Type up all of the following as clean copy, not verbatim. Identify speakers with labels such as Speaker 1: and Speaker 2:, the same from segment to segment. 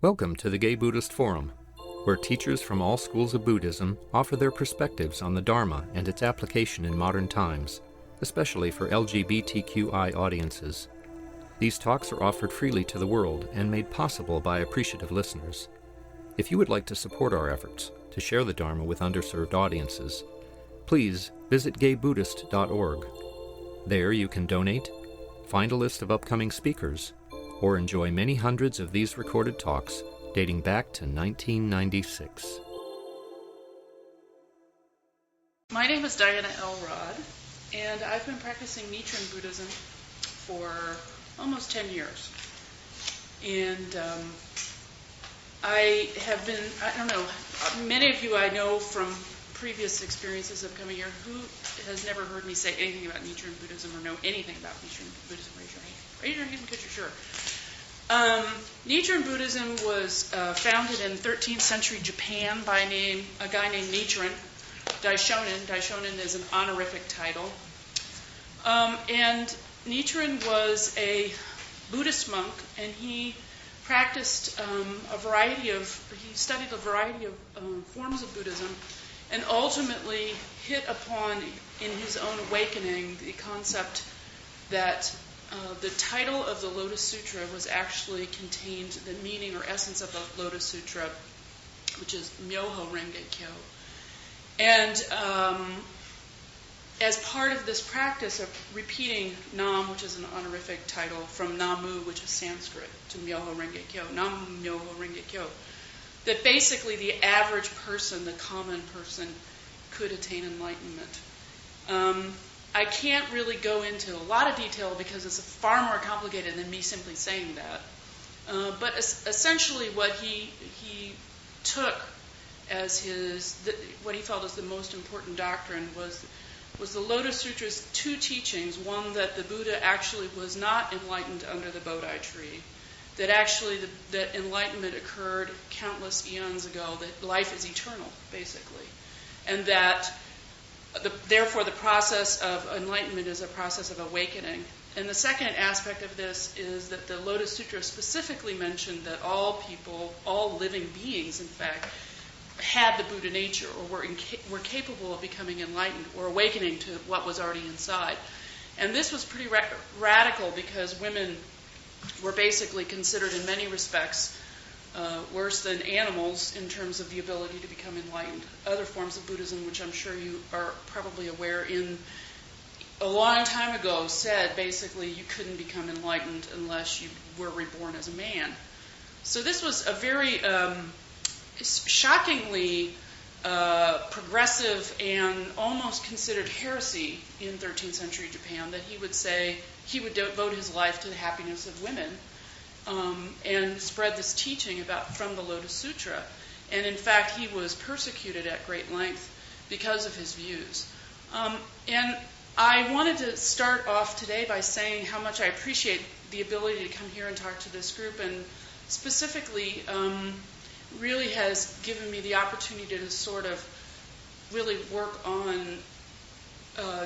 Speaker 1: Welcome to the Gay Buddhist Forum, where teachers from all schools of Buddhism offer their perspectives on the Dharma and its application in modern times, especially for LGBTQI audiences. These talks are offered freely to the world and made possible by appreciative listeners. If you would like to support our efforts to share the Dharma with underserved audiences, please visit gaybuddhist.org. There you can donate, find a list of upcoming speakers, or enjoy many hundreds of these recorded talks dating back to 1996.
Speaker 2: My name is Diana Elrod, and I've been practicing Nichiren Buddhism for almost 10 years. And I don't know, many of you I know from previous experiences of coming here, who has never heard me say anything about Nichiren Buddhism or know anything about Nichiren Buddhism? Raise your hand. Raise your hand because you're sure. Nichiren Buddhism was founded in 13th century Japan by a guy named Nichiren Daishonin. Daishonin is an honorific title. And Nichiren was a Buddhist monk, and he practiced he studied a variety of forms of Buddhism, and ultimately hit upon, in his own awakening, the concept that the title of the Lotus Sutra was actually contained the meaning or essence of the Lotus Sutra, which is Myoho Renge Kyo. And as part of this practice of repeating Nam, which is an honorific title, from Namu, which is Sanskrit, to Myoho Renge Kyo, Nam Myoho Renge Kyo, that basically the average person, the common person, could attain enlightenment. I can't really go into a lot of detail because it's far more complicated than me simply saying that. But essentially what he took as what he felt as the most important doctrine was the Lotus Sutra's two teachings. One, that the Buddha actually was not enlightened under the Bodhi tree, that actually that enlightenment occurred countless eons ago, that life is eternal, basically, and that therefore the process of enlightenment is a process of awakening. And the second aspect of this is that the Lotus Sutra specifically mentioned that all people, all living beings, in fact, had the Buddha nature, or were capable of becoming enlightened or awakening to what was already inside. And this was pretty radical, because women were basically considered in many respects worse than animals in terms of the ability to become enlightened. Other forms of Buddhism, which I'm sure you are probably aware, a long time ago said basically you couldn't become enlightened unless you were reborn as a man. So this was a very shockingly progressive and almost considered heresy in 13th century Japan, that he would say he would devote his life to the happiness of women, and spread this teaching from the Lotus Sutra. And in fact, he was persecuted at great length because of his views. And I wanted to start off today by saying how much I appreciate the ability to come here and talk to this group, and specifically really has given me the opportunity to sort of really work on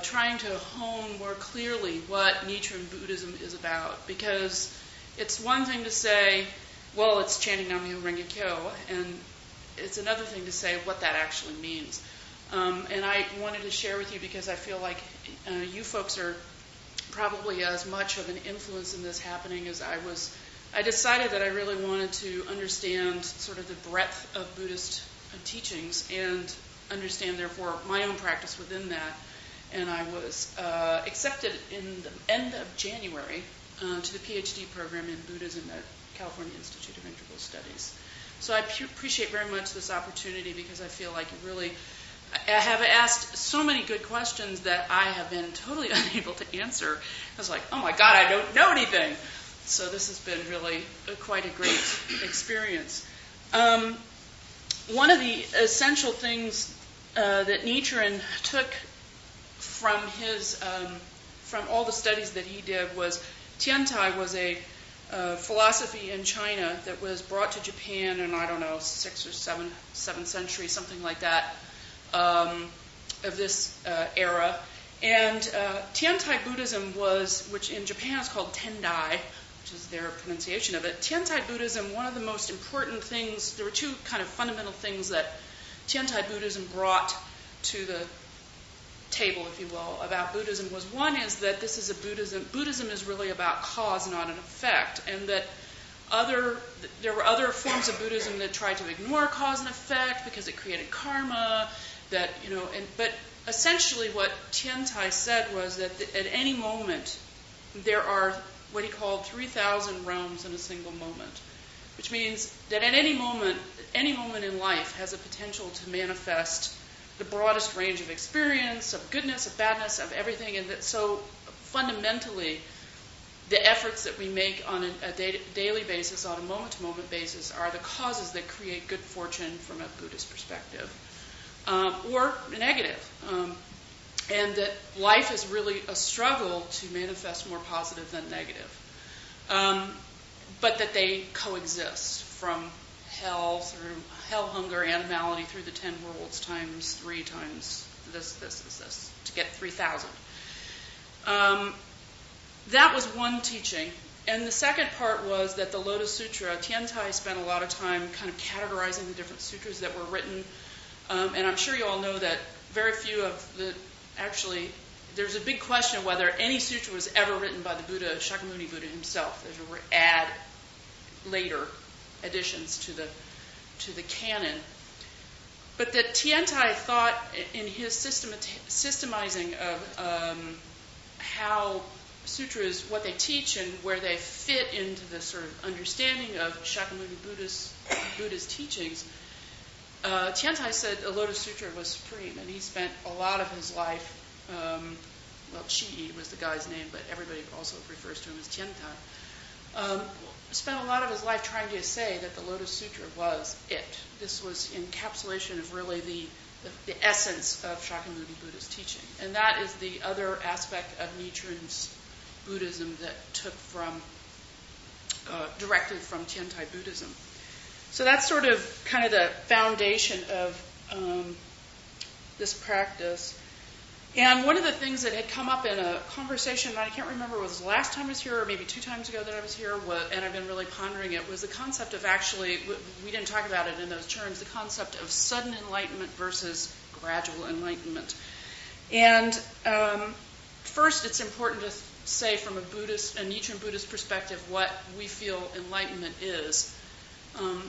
Speaker 2: trying to hone more clearly what Nichiren Buddhism is about. Because it's one thing to say, well, it's chanting Nam Myoho Renge Kyo, and it's another thing to say what that actually means. And I wanted to share with you because I feel like you folks are probably as much of an influence in this happening as I was. I decided that I really wanted to understand sort of the breadth of Buddhist teachings and understand, therefore, my own practice within that. And I was accepted in the end of January to the PhD program in Buddhism at California Institute of Integral Studies. So I appreciate very much this opportunity, because I feel like you really have asked so many good questions that I have been totally unable to answer. I was like, oh my God, I don't know anything. So this has been really quite a great experience. One of the essential things that Nichiren took from from all the studies that he did was Tiantai was a philosophy in China that was brought to Japan in, 6th or 7th century, something like that, of this era. And Tiantai Buddhism which in Japan is called Tendai, which is their pronunciation of it. Tiantai Buddhism, one of the most important things, there were two kind of fundamental things that Tiantai Buddhism brought to the table, if you will, about Buddhism was, one is that this is a Buddhism is really about cause, not an effect, and that there were other forms of Buddhism that tried to ignore cause and effect because it created karma, but essentially what Tiantai said was that at any moment there are what he called 3,000 realms in a single moment, which means that at any moment in life has a potential to manifest the broadest range of experience, of goodness, of badness, of everything, and that so fundamentally the efforts that we make on a daily basis, on a moment-to-moment basis, are the causes that create good fortune from a Buddhist perspective, or negative. And that life is really a struggle to manifest more positive than negative. But that they coexist from hell through hell, hunger, animality, through the 10 worlds times 3 times this, to get 3,000. That was one teaching. And the second part was that the Lotus Sutra, Tiantai spent a lot of time kind of categorizing the different sutras that were written. And I'm sure you all know that very few of the, actually, there's a big question of whether any sutra was ever written by the Buddha, Shakyamuni Buddha himself. There's later additions to the canon. But that Tiantai thought in his systemizing of how sutras, what they teach and where they fit into the sort of understanding of Shakyamuni Buddha's teachings, Tiantai said the Lotus Sutra was supreme, and he spent a lot of his life, Chi was the guy's name, but everybody also refers to him as Tiantai, spent a lot of his life trying to say that the Lotus Sutra was it. This was encapsulation of really the essence of Shakyamuni Buddha's teaching. And that is the other aspect of Nichiren's Buddhism that took directed from Tiantai Buddhism. So that's sort of kind of the foundation of this practice. And one of the things that had come up in a conversation, I can't remember if it was the last time I was here or maybe 2 times ago that I was here, and I've been really pondering it, was the concept of actually, we didn't talk about it in those terms, the concept of sudden enlightenment versus gradual enlightenment. And first it's important to say from a Nichiren Buddhist perspective what we feel enlightenment is.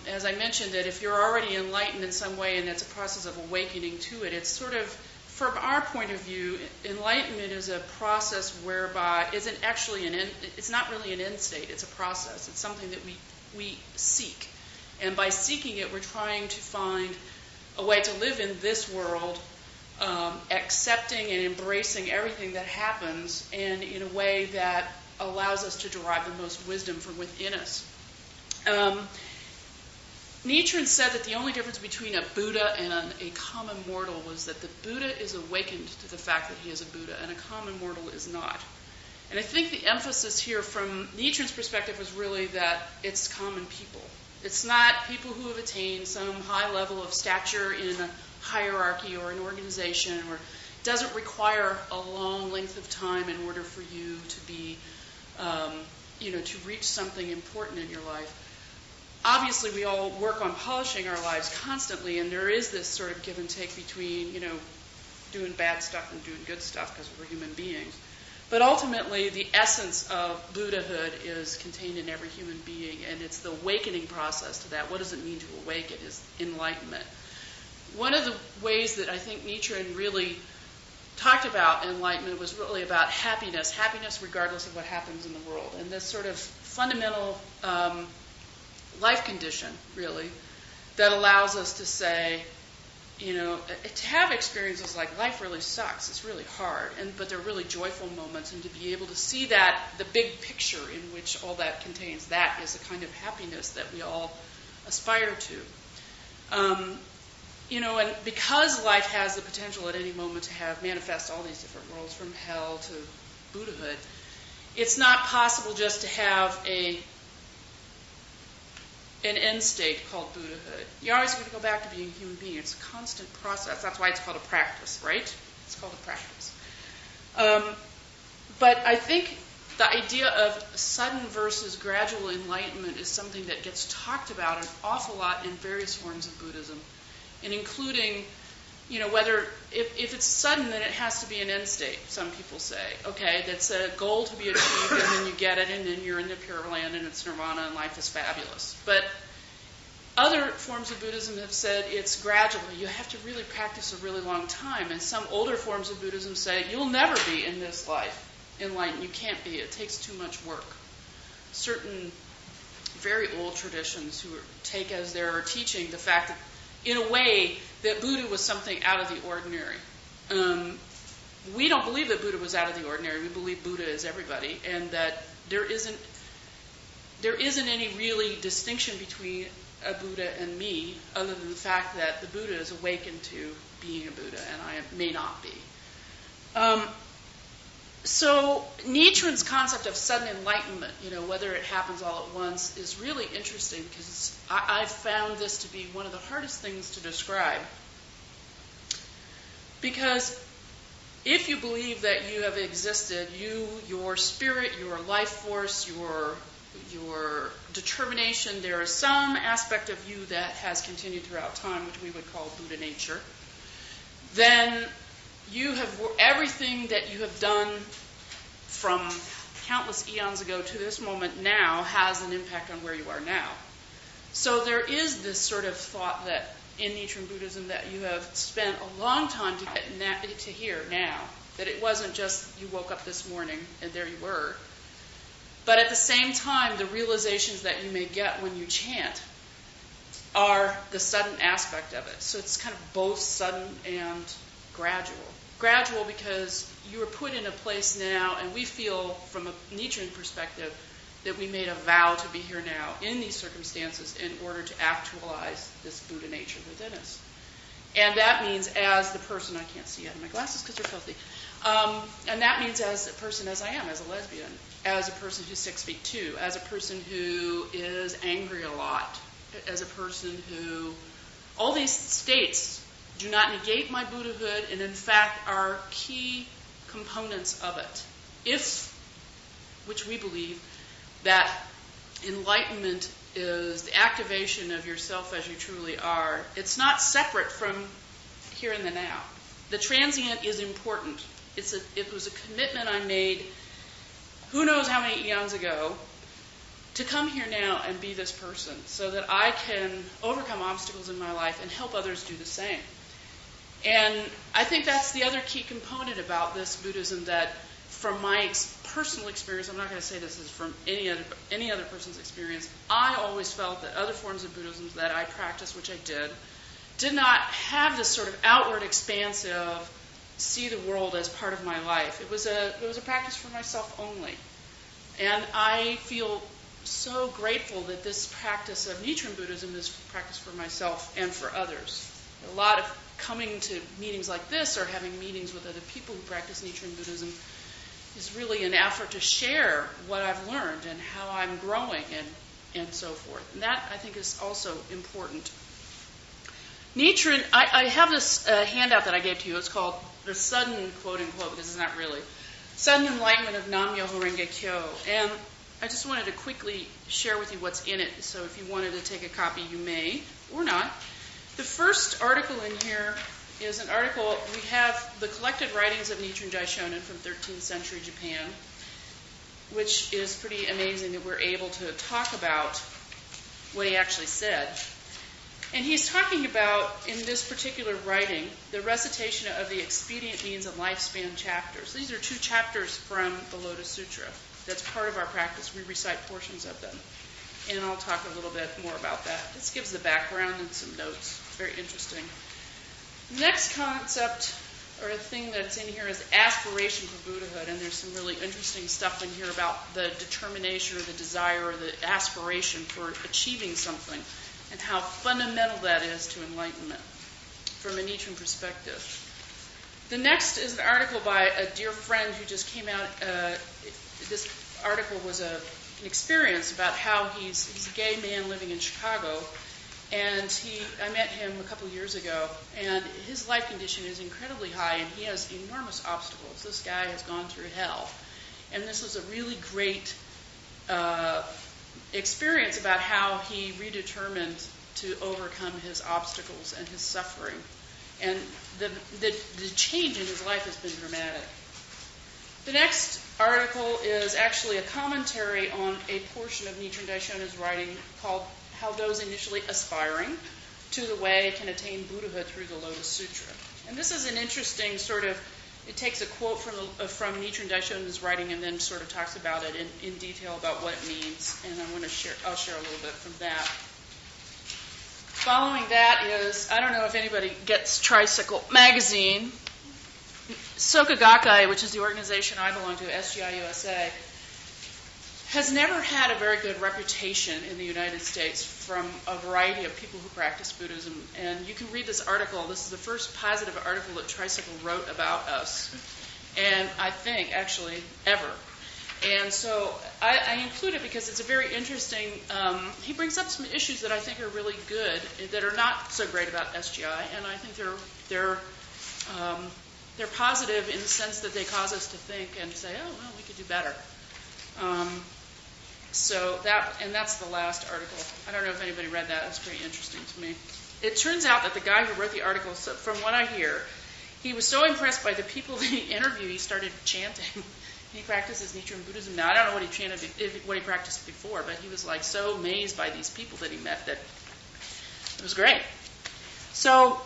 Speaker 2: As I mentioned, that if you're already enlightened in some way and it's a process of awakening to it, it's sort of, from our point of view, enlightenment is a process whereby it's not really an end state, it's a process. It's something that we seek. And by seeking it, we're trying to find a way to live in this world, accepting and embracing everything that happens, and in a way that allows us to derive the most wisdom from within us. Nichiren said that the only difference between a Buddha and a common mortal was that the Buddha is awakened to the fact that he is a Buddha, and a common mortal is not. And I think the emphasis here from Nichiren's perspective was really that it's common people. It's not people who have attained some high level of stature in a hierarchy or an organization, or it doesn't require a long length of time in order for you to be, to reach something important in your life. Obviously, we all work on polishing our lives constantly, and there is this sort of give and take between, doing bad stuff and doing good stuff because we're human beings. But ultimately, the essence of Buddhahood is contained in every human being, and it's the awakening process to that. What does it mean to awaken is enlightenment. One of the ways that I think Nichiren really talked about enlightenment was really about happiness regardless of what happens in the world, and this sort of fundamental life condition, really, that allows us to say, to have experiences like life really sucks, it's really hard, but they're really joyful moments, and to be able to see that, the big picture in which all that contains, that is a kind of happiness that we all aspire to. And because life has the potential at any moment to manifest all these different worlds, from hell to Buddhahood, it's not possible just to have an end state called Buddhahood. You're always going to go back to being a human being. It's a constant process. That's why it's called a practice, right? It's called a practice. But I think the idea of sudden versus gradual enlightenment is something that gets talked about an awful lot in various forms of Buddhism, and including, whether if it's sudden, then it has to be an end state. Some people say, okay, that's a goal to be achieved, and then you get it, and then you're in the Pure Land, and it's nirvana, and life is fabulous. But other forms of Buddhism have said it's gradual. You have to really practice a really long time. And some older forms of Buddhism say you'll never be in this life enlightened. You can't be. It takes too much work. Certain very old traditions who take as their teaching the fact that, in a way, that Buddha was something out of the ordinary. We don't believe that Buddha was out of the ordinary. We believe Buddha is everybody, and that there isn't any really distinction between a Buddha and me, other than the fact that the Buddha is awakened to being a Buddha, and I may not be. So Nichiren's concept of sudden enlightenment, whether it happens all at once, is really interesting because I've found this to be one of the hardest things to describe. Because if you believe that you have existed, your spirit, your life force, your determination, there is some aspect of you that has continued throughout time, which we would call Buddha nature, then you have everything that you have done from countless eons ago to this moment now has an impact on where you are now. So there is this sort of thought that in Nichiren Buddhism that you have spent a long time to get to here now, that it wasn't just you woke up this morning and there you were. But at the same time, the realizations that you may get when you chant are the sudden aspect of it. So it's kind of both sudden and gradual. Gradual because you are put in a place now, and we feel from a Nichiren perspective that we made a vow to be here now in these circumstances in order to actualize this Buddha nature within us. And that means as the person, I can't see out of my glasses because they're filthy, and that means as a person as I am, as a lesbian, as a person who's 6'2", as a person who is angry a lot, as a person who, all these states do not negate my Buddhahood and in fact are key components of it. Which we believe, that enlightenment is the activation of yourself as you truly are. It's not separate from here and the now. The transient is important. It was a commitment I made, who knows how many eons ago, to come here now and be this person so that I can overcome obstacles in my life and help others do the same. And I think that's the other key component about this Buddhism that, from my personal experience, I'm not going to say this is from any other person's experience, I always felt that other forms of Buddhism that I practiced, which I did not have this sort of outward expansive, see the world as part of my life. It was a practice for myself only. And I feel so grateful that this practice of Nichiren Buddhism is practice for myself and for others. A lot of coming to meetings like this or having meetings with other people who practice Nichiren Buddhism is really an effort to share what I've learned and how I'm growing and so forth. And that, I think, is also important. Nichiren, I have this handout that I gave to you. It's called The Sudden, quote-unquote, because it's not really, Sudden Enlightenment of Nam-myoho Renge Kyo. And I just wanted to quickly share with you what's in it. So if you wanted to take a copy, you may, or not. The first article in here is an article, we have the collected writings of Nichiren Daishonin from 13th century Japan, which is pretty amazing that we're able to talk about what he actually said. And he's talking about, in this particular writing, the recitation of the expedient means and lifespan chapters. These are 2 chapters from the Lotus Sutra. That's part of our practice. We recite portions of them. And I'll talk a little bit more about that. This gives the background and some notes. Very interesting. The next concept, or a thing that's in here, is aspiration for Buddhahood. And there's some really interesting stuff in here about the determination or the desire or the aspiration for achieving something and how fundamental that is to enlightenment from a Nichiren perspective. The next is an article by a dear friend who just came out. This article was an experience about how he's a gay man living in Chicago, and I met him a couple of years ago, and his life condition is incredibly high, and he has enormous obstacles. This guy has gone through hell, And this was a really great experience about how he redetermined to overcome his obstacles and his suffering. And the change in his life has been dramatic. The next article is actually a commentary on a portion of Nichiren Daishonin's writing called How Those Initially Aspiring to the Way Can Attain Buddhahood Through the Lotus Sutra. And this is an interesting sort of, it takes a quote from Nichiren Daishonin's writing and then sort of talks about it in detail about what it means. And I'll share a little bit from that. Following that is, I don't know if anybody gets Tricycle Magazine. Soka Gakkai, which is the organization I belong to, SGI USA, has never had a very good reputation in the United States from a variety of people who practice Buddhism. And you can read this article. This is the first positive article that Tricycle wrote about us, and I think, actually, ever. And so I include it because it's a very interesting, he brings up some issues that I think are really good, that are not so great about SGI, and I think they're positive in the sense that they cause us to think and say, oh, well, we could do better. That's the last article. I don't know if anybody read that. It's pretty interesting to me. It turns out that the guy who wrote the article, so from what I hear, he was so impressed by the people that he interviewed, he started chanting. He practices Nichiren Buddhism now. I don't know what he practiced before, but he was like so amazed by these people that he met that it was great. So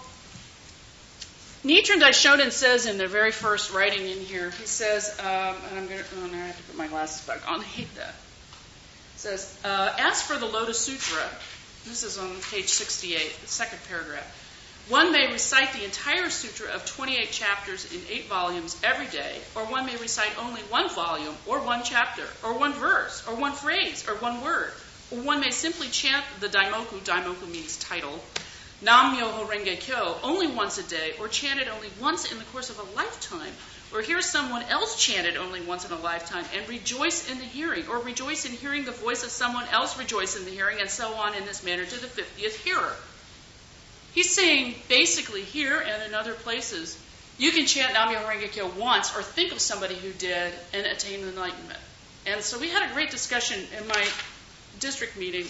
Speaker 2: Nichiren Daishonin says in the very first writing in here, he says, and I have to put my glasses back on. I hate that. It says, as for the Lotus Sutra, this is on page 68, the second paragraph. One may recite the entire sutra of 28 chapters in 8 volumes every day, or one may recite only one volume, or one chapter, or one verse, or one phrase, or one word. Or one may simply chant the Daimoku, Daimoku means title, Nam Myoho Renge Kyo, only once a day, or chant it only once in the course of a lifetime, or hear someone else chant it only once in a lifetime, and rejoice in the hearing, or rejoice in hearing the voice of someone else rejoice in the hearing, and so on in this manner to the 50th hearer. He's saying, basically, here and in other places, you can chant Nam Myoho Renge Kyo once or think of somebody who did and attain enlightenment. And so we had a great discussion in my district meeting,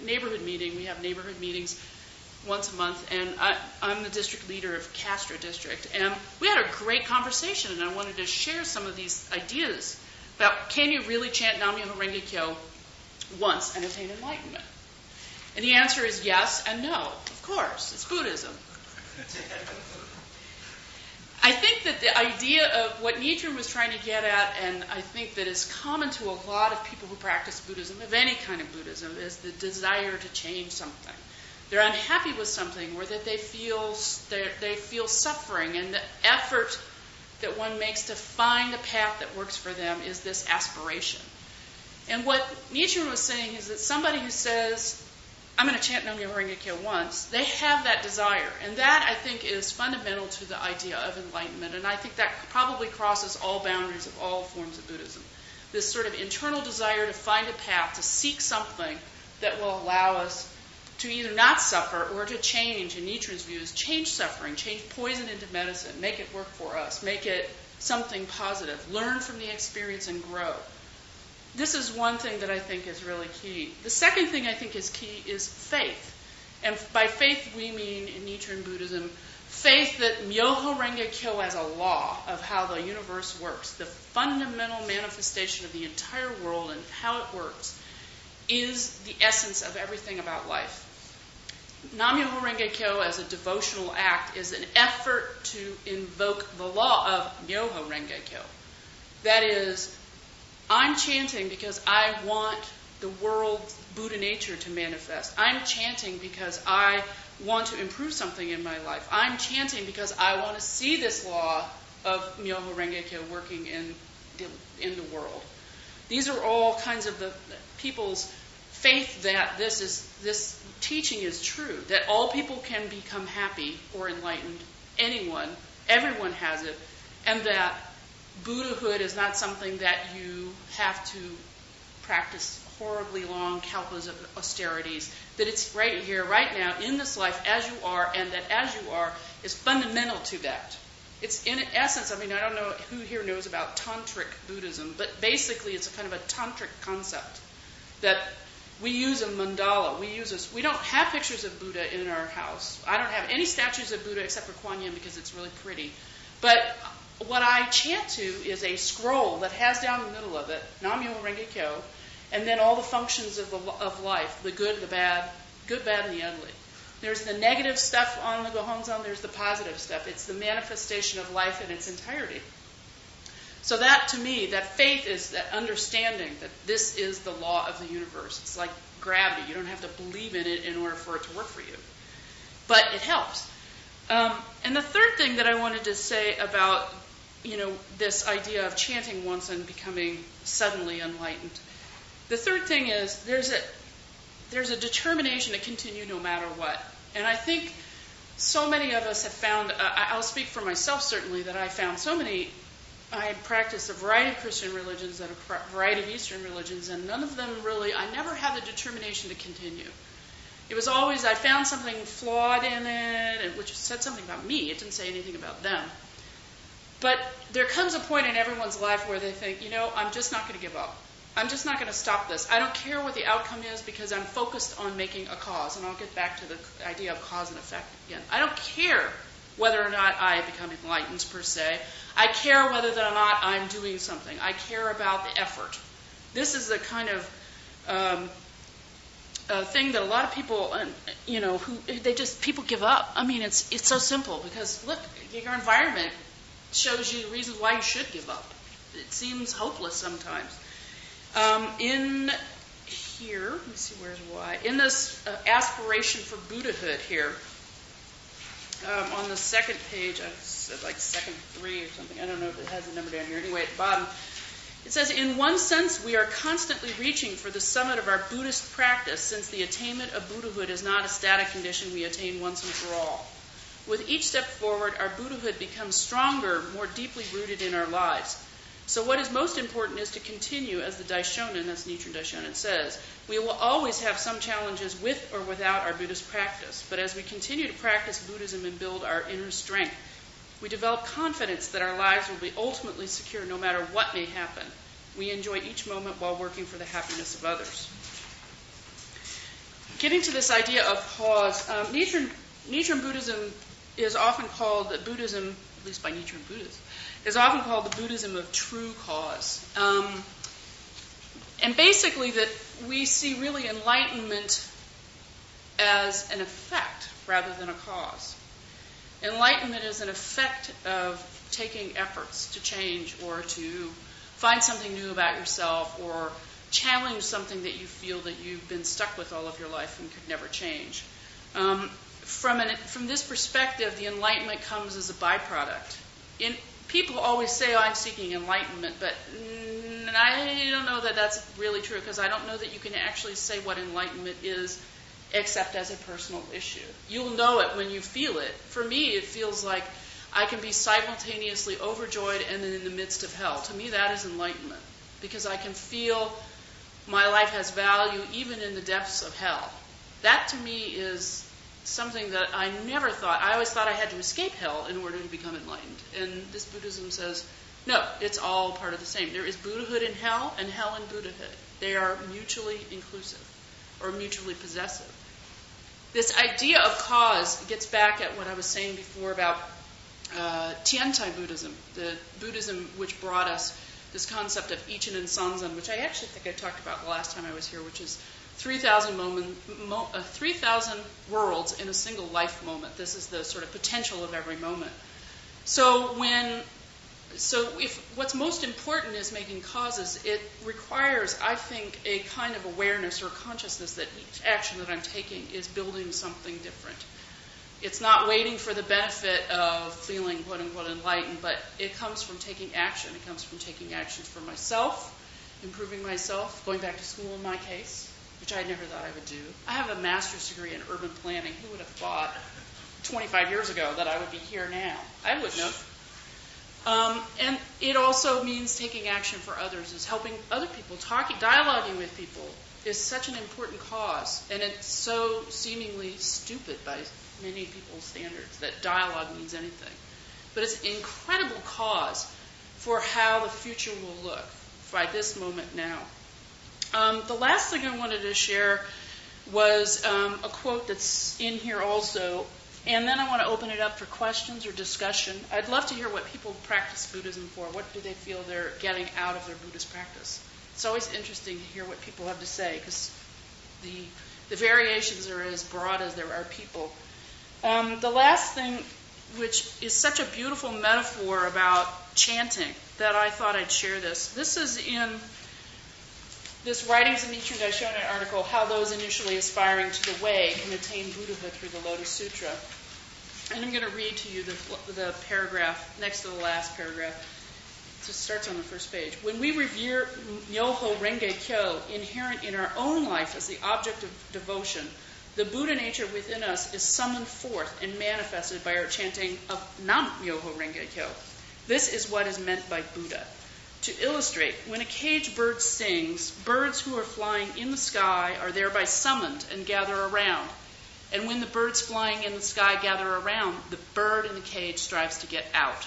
Speaker 2: neighborhood meeting. We have neighborhood meetings once a month, and I'm the district leader of Castro District. And we had a great conversation, and I wanted to share some of these ideas about can you really chant Nam Myoho Renge Kyo once and attain enlightenment? And the answer is yes and no. Of course, it's Buddhism. I think that the idea of what Nichiren was trying to get at, and I think that is common to a lot of people who practice Buddhism, of any kind of Buddhism, is the desire to change something. They're unhappy with something, or that they feel suffering, and the effort that one makes to find a path that works for them is this aspiration. And what Nichiren was saying is that somebody who says, I'm going to chant Nam Myoho Renge Kyo once, they have that desire. And that, I think, is fundamental to the idea of enlightenment. And I think that probably crosses all boundaries of all forms of Buddhism. This sort of internal desire to find a path, to seek something that will allow us to either not suffer or to change, in Nichiren's views, change suffering, change poison into medicine, make it work for us, make it something positive, learn from the experience and grow. This is one thing that I think is really key. The second thing I think is key is faith. And by faith we mean, in Nichiren Buddhism, faith that Myoho Renge Kyo as a law of how the universe works, the fundamental manifestation of the entire world and how it works, is the essence of everything about life. Nam Myoho Renge Kyo as a devotional act is an effort to invoke the law of Myoho Renge Kyo. That is, I'm chanting because I want the world's Buddha nature to manifest. I'm chanting because I want to improve something in my life. I'm chanting because I want to see this law of Myoho Renge Kyo working in the world. These are all kinds of the people's faith that this teaching is true, that all people can become happy or enlightened. Everyone has it, and that Buddhahood is not something that you have to practice horribly long kalpas of austerities, that it's right here, right now, in this life, as you are, and that as you are is fundamental to that. It's in essence, I mean, I don't know who here knows about Tantric Buddhism, but basically it's a kind of a Tantric concept that we use a mandala. We don't have pictures of Buddha in our house. I don't have any statues of Buddha except for Kuan Yin because it's really pretty. But what I chant to is a scroll that has down the middle of it, Nam-myoho Renge Kyo, and then all the functions of life, the good, the bad, and the ugly. There's the negative stuff on the Gohonzon, there's the positive stuff. It's the manifestation of life in its entirety. So that, to me, that faith is that understanding that this is the law of the universe. It's like gravity. You don't have to believe in it in order for it to work for you. But it helps. And the third thing that I wanted to say about, this idea of chanting once and becoming suddenly enlightened. The third thing is there's a determination to continue no matter what. And I think so many of us have found, I'll speak for myself certainly, that I found I practiced a variety of Christian religions and a variety of Eastern religions, and none of them really, I never had the determination to continue. It was always, I found something flawed in it, which said something about me. It didn't say anything about them. But there comes a point in everyone's life where they think, I'm just not going to give up. I'm just not going to stop this. I don't care what the outcome is because I'm focused on making a cause. And I'll get back to the idea of cause and effect again. I don't care whether or not I become enlightened per se. I care whether or not I'm doing something. I care about the effort. This is the kind of thing that a lot of people, people give up. I mean, it's so simple because look, your environment shows you reasons why you should give up. It seems hopeless sometimes. In here, let me see, where's why. In this aspiration for Buddhahood here, on the second page, I said like second 3 or something. I don't know if it has a number down here. Anyway, at the bottom, it says, in one sense, we are constantly reaching for the summit of our Buddhist practice, since the attainment of Buddhahood is not a static condition we attain once and for all. With each step forward, our Buddhahood becomes stronger, more deeply rooted in our lives. So what is most important is to continue, as the Daishonin, that's Nichiren Daishonin, says. We will always have some challenges with or without our Buddhist practice, but as we continue to practice Buddhism and build our inner strength, we develop confidence that our lives will be ultimately secure no matter what may happen. We enjoy each moment while working for the happiness of others. Getting to this idea of cause, Nichiren Buddhism is often called the Buddhism, at least by Nichiren Buddhists, is often called the Buddhism of true cause. And basically that we see really enlightenment as an effect rather than a cause. Enlightenment is an effect of taking efforts to change or to find something new about yourself or challenge something that you feel that you've been stuck with all of your life and could never change. From this perspective, the enlightenment comes as a byproduct. People always say, I'm seeking enlightenment, but I don't know that that's really true because I don't know that you can actually say what enlightenment is except as a personal issue. You'll know it when you feel it. For me, it feels like I can be simultaneously overjoyed and in the midst of hell. To me, that is enlightenment because I can feel my life has value even in the depths of hell. That to me is something that I never thought. I always thought I had to escape hell in order to become enlightened. And this Buddhism says, no, it's all part of the same. There is Buddhahood in hell and hell in Buddhahood. They are mutually inclusive or mutually possessive. This idea of cause gets back at what I was saying before about Tiantai Buddhism, the Buddhism which brought us this concept of Ichen and Sanzen, which I actually think I talked about the last time I was here, which is 3,000 worlds in a single life moment. This is the sort of potential of every moment. So if what's most important is making causes, it requires, I think, a kind of awareness or consciousness that each action that I'm taking is building something different. It's not waiting for the benefit of feeling quote-unquote enlightened, but it comes from taking action. It comes from taking actions for myself, improving myself, going back to school in my case, which I never thought I would do. I have a master's degree in urban planning. Who would have thought 25 years ago that I would be here now? I wouldn't have. And it also means taking action for others, is helping other people, dialoguing with people is such an important cause. And it's so seemingly stupid by many people's standards that dialogue means anything. but it's an incredible cause for how the future will look by this moment now. The last thing I wanted to share was a quote that's in here also, and then I want to open it up for questions or discussion. I'd love to hear what people practice Buddhism for. What do they feel they're getting out of their Buddhist practice? It's always interesting to hear what people have to say, because the variations are as broad as there are people. The last thing, which is such a beautiful metaphor about chanting, that I thought I'd share this. This is in this Writings of Nichiren Daishonin article, How Those Initially Aspiring to the Way Can Attain Buddhahood Through the Lotus Sutra. And I'm going to read to you the paragraph next to the last paragraph. It just starts on the first page. When we revere Myoho Renge Kyo, inherent in our own life as the object of devotion, the Buddha nature within us is summoned forth and manifested by our chanting of Nam Myoho Renge Kyo. This is what is meant by Buddha. To illustrate, when a caged bird sings, birds who are flying in the sky are thereby summoned and gather around. And when the birds flying in the sky gather around, the bird in the cage strives to get out.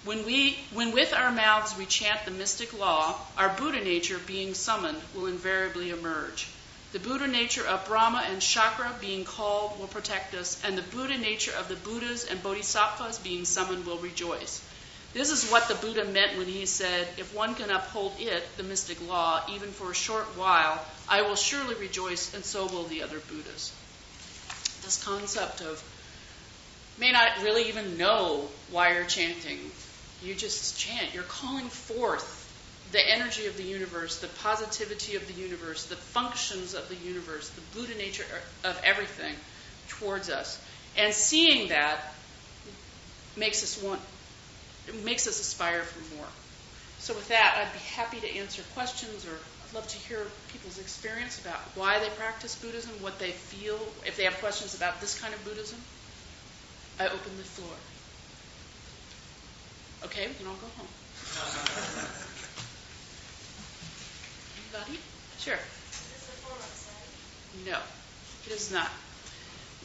Speaker 2: When with our mouths we chant the mystic law, our Buddha nature being summoned will invariably emerge. The Buddha nature of Brahma and Chakra being called will protect us, and the Buddha nature of the Buddhas and Bodhisattvas being summoned will rejoice. This is what the Buddha meant when he said, if one can uphold it, the mystic law, even for a short while, I will surely rejoice, and so will the other Buddhas. This concept of, may not really even know why you're chanting. You just chant. You're calling forth the energy of the universe, the positivity of the universe, the functions of the universe, the Buddha nature of everything towards us. And seeing that makes us aspire for more. So with that, I'd be happy to answer questions, or I'd love to hear people's experience about why they practice Buddhism, what they feel, if they have questions about this kind of Buddhism. I open the floor. Okay, we can all go home. Anybody? Sure.
Speaker 3: Is this a form of Zen?
Speaker 2: No, it is not.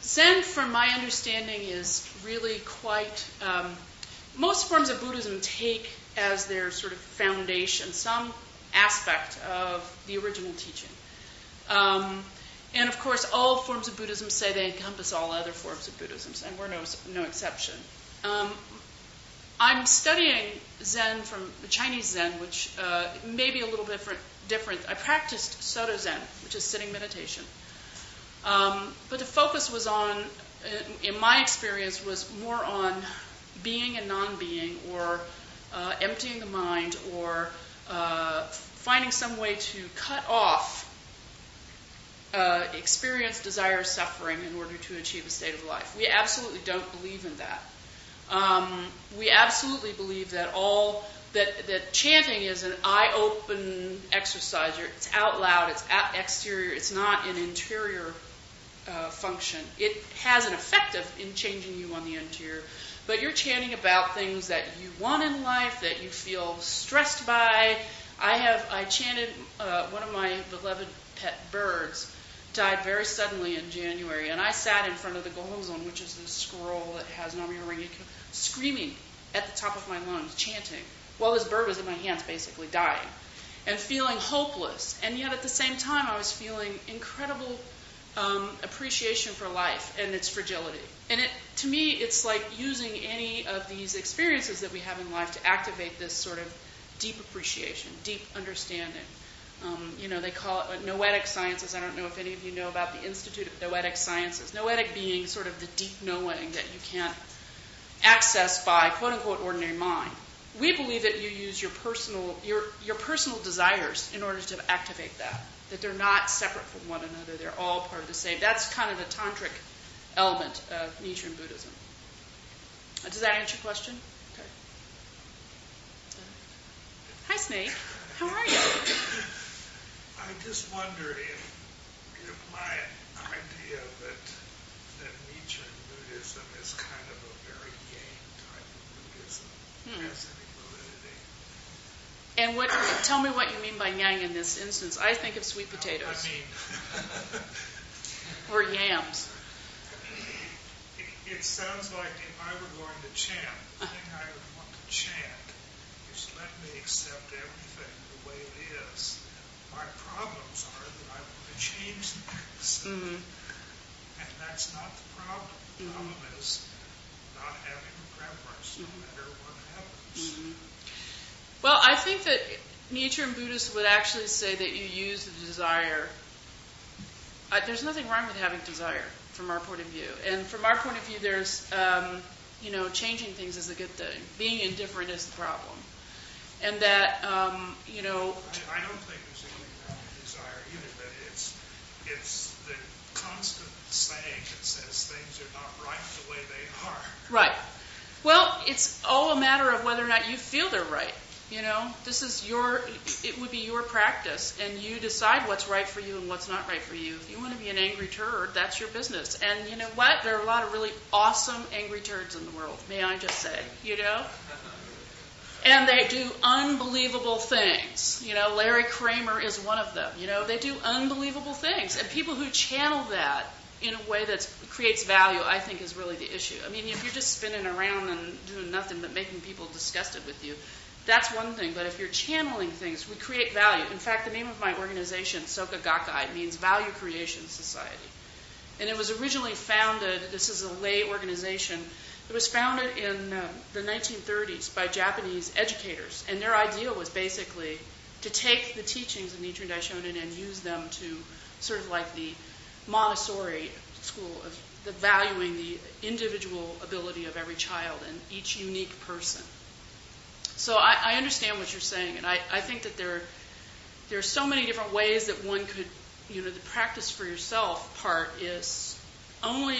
Speaker 2: Zen, from my understanding, is really quite... most forms of Buddhism take as their sort of foundation some aspect of the original teaching. And of course, all forms of Buddhism say they encompass all other forms of Buddhism, and we're no exception. I'm studying Zen from the Chinese Zen, which may be a little different. I practiced Soto Zen, which is sitting meditation. But the focus was on, in my experience, was more on being and non-being, or emptying the mind, or finding some way to cut off experience, desire, suffering in order to achieve a state of life. We absolutely don't believe in that. We absolutely believe that that chanting is an eye-open exercise. It's out loud, it's exterior, it's not an interior function. It has an effect in changing you on the interior, but you're chanting about things that you want in life, that you feel stressed by. I chanted, one of my beloved pet birds died very suddenly in January, and I sat in front of the Gohonzon, which is this scroll that has Nam-myoho Renge Kyo, screaming at the top of my lungs, chanting, while this bird was in my hands basically dying, and feeling hopeless. And yet at the same time I was feeling incredible appreciation for life and its fragility. And to me, it's like using any of these experiences that we have in life to activate this sort of deep appreciation, deep understanding. They call it noetic sciences. I don't know if any of you know about the Institute of Noetic Sciences. Noetic being sort of the deep knowing that you can't access by quote-unquote ordinary mind. We believe that you use your personal desires in order to activate that they're not separate from one another. They're all part of the same. That's kind of the tantric element of Nichiren Buddhism. Does that answer your question? Okay. Hi, Snake. How are you?
Speaker 4: I just wonder if my idea that Nichiren Buddhism is kind of a very yang type of Buddhism has any validity.
Speaker 2: And tell me what you mean by yang in this instance. I think of sweet potatoes.
Speaker 4: I mean,
Speaker 2: or yams.
Speaker 4: it sounds like if I were going to chant, the thing I would want to chant is let me accept everything the way it is. My problems are that I want to change things. And that's not the problem. The problem is not having a preference, no matter what happens.
Speaker 2: Well, I think that Nichiren Buddhists would actually say that you use the desire. There's nothing wrong with having desire from our point of view. And from our point of view, there's, changing things is a good thing. Being indifferent is the problem. And that,
Speaker 4: I don't think there's anything wrong with desire either, but it's the constant saying that says things are not right the way they are.
Speaker 2: Right. Well, it's all a matter of whether or not you feel they're right. This is it would be your practice, and you decide what's right for you and what's not right for you. If you want to be an angry turd, that's your business. And you know what? There are a lot of really awesome angry turds in the world, may I just say, And they do unbelievable things. Larry Kramer is one of them. They do unbelievable things. And people who channel that in a way that creates value, I think, is really the issue. I mean, if you're just spinning around and doing nothing but making people disgusted with you, that's one thing. But if you're channeling things, we create value. In fact, the name of my organization, Soka Gakkai, means Value Creation Society. And it was originally founded, this is a lay organization, it was founded in the 1930s by Japanese educators. And their idea was basically to take the teachings of Nichiren Daishonin and use them to sort of like the Montessori school of the valuing the individual ability of every child and each unique person. So I understand what you're saying, and I think that there are so many different ways that one could, the practice for yourself part is only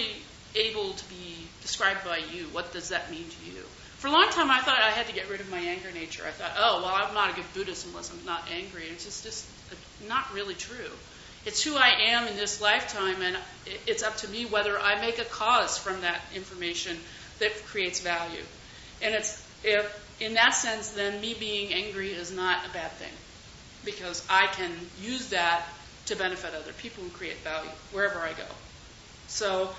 Speaker 2: able to be described by you. What does that mean to you? For a long time, I thought I had to get rid of my anger nature. I thought, I'm not a good Buddhist unless I'm not angry. And it's just not really true. It's who I am in this lifetime, and it's up to me whether I make a cause from that information that creates value. And in that sense, then me being angry is not a bad thing, because I can use that to benefit other people and create value wherever I go. So,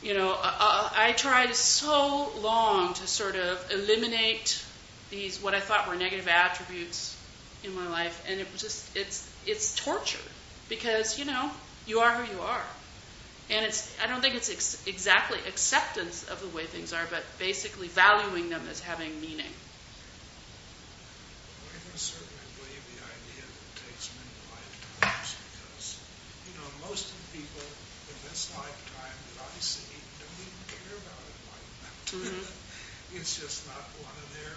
Speaker 2: I tried so long to sort of eliminate these, what I thought were negative attributes in my life, and it was just, it's torture, because, you are who you are. And I don't think it's exactly acceptance of the way things are, but basically valuing them as having meaning.
Speaker 4: I can certainly believe the idea that it takes many lifetimes, because, most of the people in this lifetime that I see don't even care about enlightenment. It's just not on their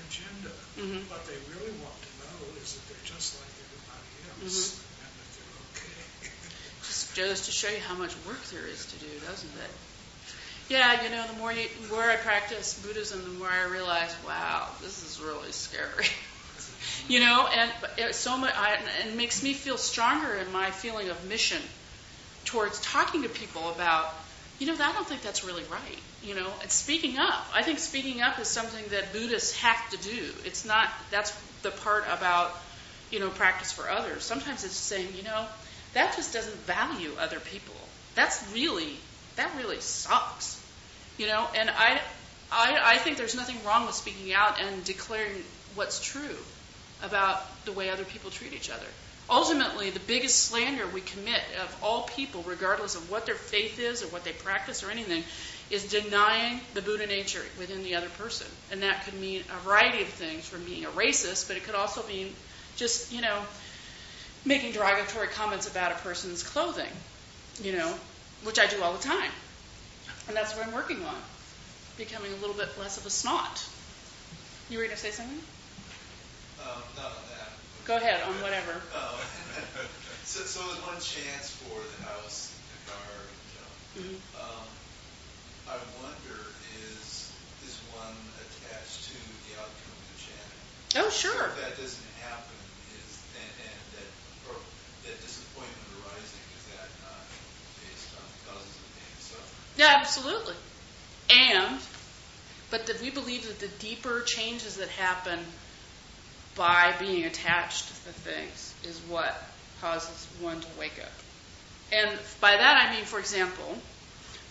Speaker 4: agenda. What they really want to know is that they're just like everybody else, and that they're okay.
Speaker 2: Just goes to show you how much work there is to do, doesn't it? Yeah, the more I practice Buddhism, the more I realize, wow, this is really scary. And it's so much, and it makes me feel stronger in my feeling of mission towards talking to people about, I don't think that's really right. And speaking up. I think speaking up is something that Buddhists have to do. It's not, that's the part about, practice for others. Sometimes it's saying, that just doesn't value other people. That really sucks. And I think there's nothing wrong with speaking out and declaring what's true about the way other people treat each other. Ultimately, the biggest slander we commit of all people, regardless of what their faith is or what they practice or anything, is denying the Buddha nature within the other person. And that could mean a variety of things, from being a racist, but it could also mean just, making derogatory comments about a person's clothing, which I do all the time. And that's what I'm working on, becoming a little bit less of a snot. You were going to say something?
Speaker 5: Not on that.
Speaker 2: Go ahead, on whatever.
Speaker 5: So there's one chance for the house, the car, I wonder, is one attached to the outcome of the chanting?
Speaker 2: Oh, sure.
Speaker 5: So if that doesn't happen, that disappointment arising, is that not based on causes of pain and suffering?
Speaker 2: Yeah, absolutely. But we believe that the deeper changes that happen by being attached to the things is what causes one to wake up. And by that I mean, for example,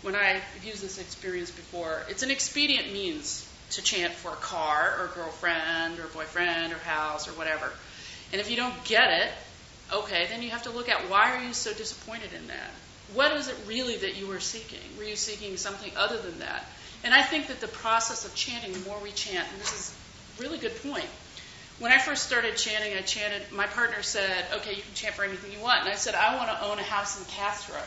Speaker 2: when I've used this experience before, it's an expedient means to chant for a car or girlfriend or boyfriend or house or whatever. And if you don't get it, okay, then you have to look at why are you so disappointed in that? What is it really that you were seeking? Were you seeking something other than that? And I think that the process of chanting, the more we chant, and this is a really good point. When I first started chanting, my partner said, okay, you can chant for anything you want. And I said, I want to own a house in Castro,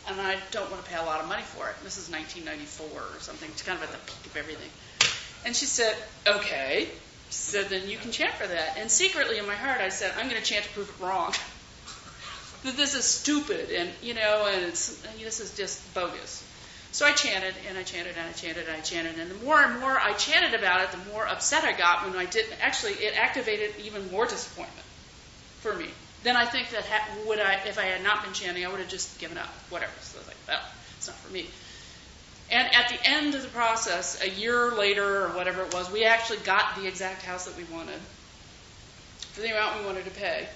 Speaker 2: and I don't want to pay a lot of money for it. This is 1994 or something. It's kind of at the peak of everything. And she said, okay. She said, then you can chant for that. And secretly in my heart, I said, I'm going to chant to prove it wrong. That this is stupid, and this is just bogus. So I chanted, and I chanted, and I chanted, and I chanted, and the more and more I chanted about it, the more upset I got when I didn't. Actually, it activated even more disappointment for me. Then I think that if I had not been chanting, I would have just given up, whatever. So I was like, well, it's not for me. And at the end of the process, a year later or whatever it was, we actually got the exact house that we wanted for the amount we wanted to pay.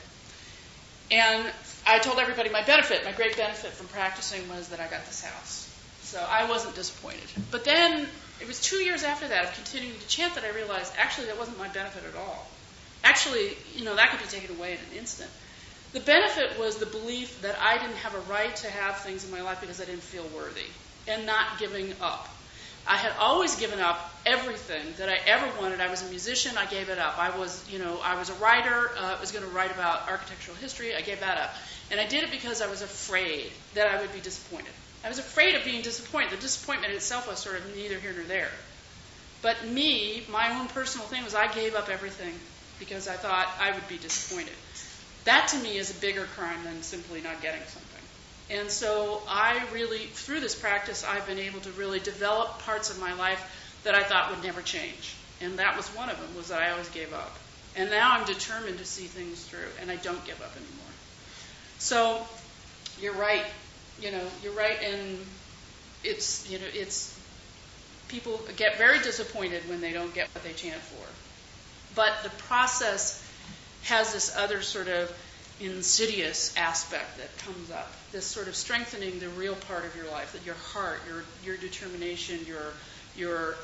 Speaker 2: And I told everybody my great benefit from practicing was that I got this house. So I wasn't disappointed. But then it was 2 years after that of continuing to chant that I realized actually that wasn't my benefit at all. Actually, that could be taken away in an instant. The benefit was the belief that I didn't have a right to have things in my life because I didn't feel worthy, and not giving up. I had always given up everything that I ever wanted. I was a musician, I gave it up. I was a writer, I was going to write about architectural history, I gave that up. And I did it because I was afraid that I would be disappointed. I was afraid of being disappointed. The disappointment itself was sort of neither here nor there. But my own personal thing was I gave up everything because I thought I would be disappointed. That to me is a bigger crime than simply not getting something. And so I really, through this practice, I've been able to really develop parts of my life that I thought would never change. And that was one of them, was that I always gave up. And now I'm determined to see things through, and I don't give up anymore. So you're right. You're right, and it's people get very disappointed when they don't get what they chant for. But the process has this other sort of insidious aspect that comes up, this sort of strengthening the real part of your life, that your heart, your determination, your